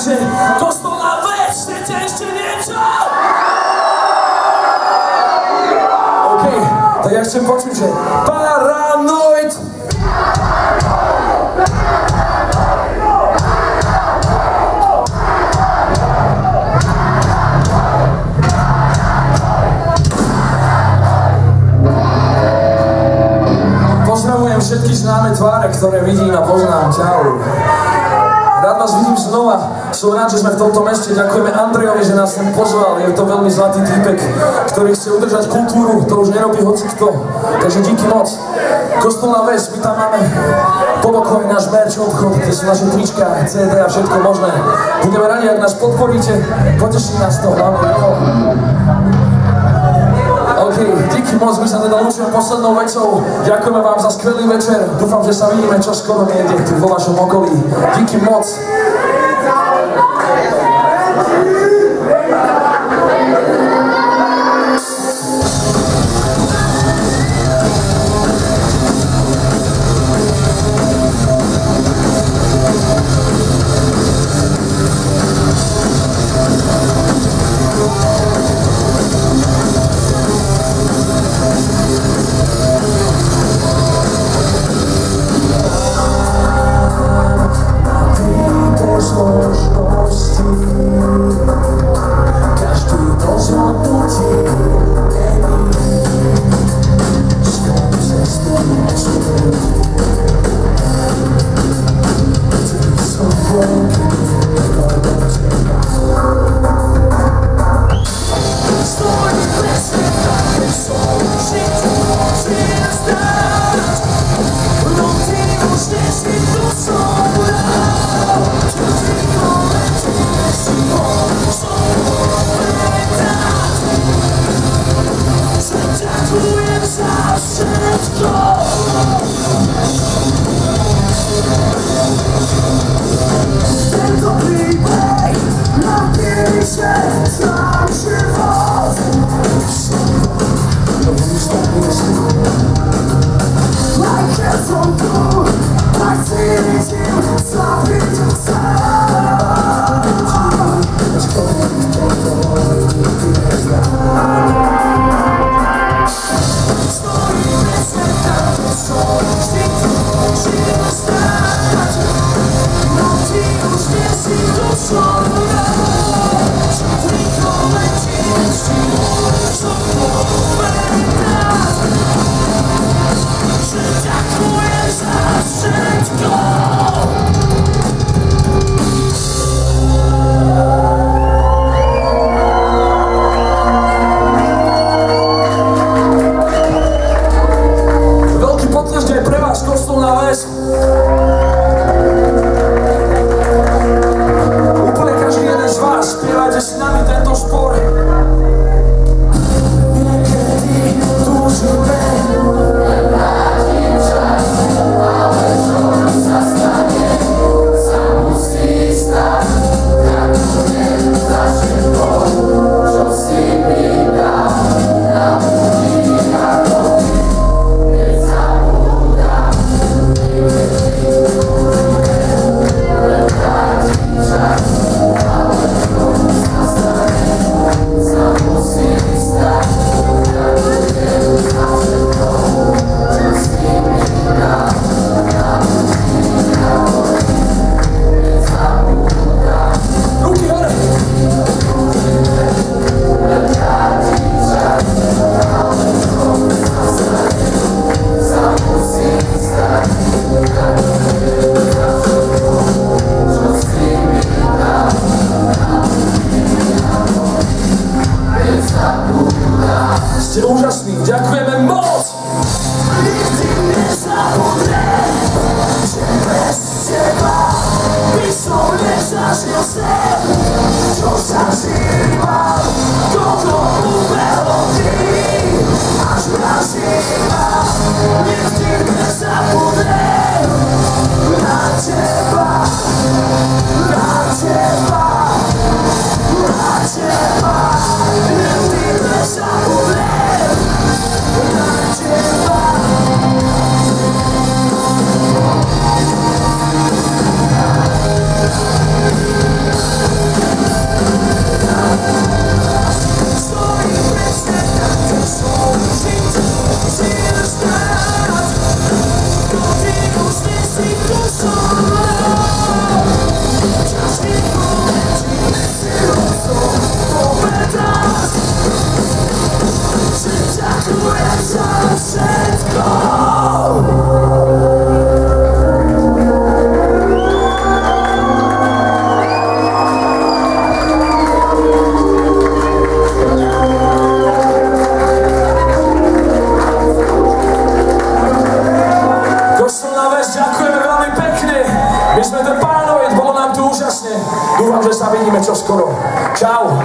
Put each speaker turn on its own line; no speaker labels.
Takže Kostolná Ves, chcete ešte niečo? OK, tak ja chcem počuť, že Paranoid! Pozdravujem všetky známe tváre, ktoré vidím a poznám. Čau. Rád vás vidím znova. Som rád, že sme v tomto meste. Ďakujeme Andrejovi, že nás sem pozval. Je to veľmi zlatý týpek, ktorý chce udržať kultúru. To už nerobí hocikto. Takže díky moc. Kostolná Ves, my tam máme po boku aj náš merch obchod, kde sú naše trička, CD a všetko možné. Budeme radi, ak nás podporíte. Poteší nás to hlavne. OK, díky moc, my sa teda lúčime poslednou vecou. Ďakujeme vám za skvelý večer. Dúfam, že sa vidíme čoskoro niekde tu vo vašom okolí. Díky moc.
Story,
čoskoro. Čau.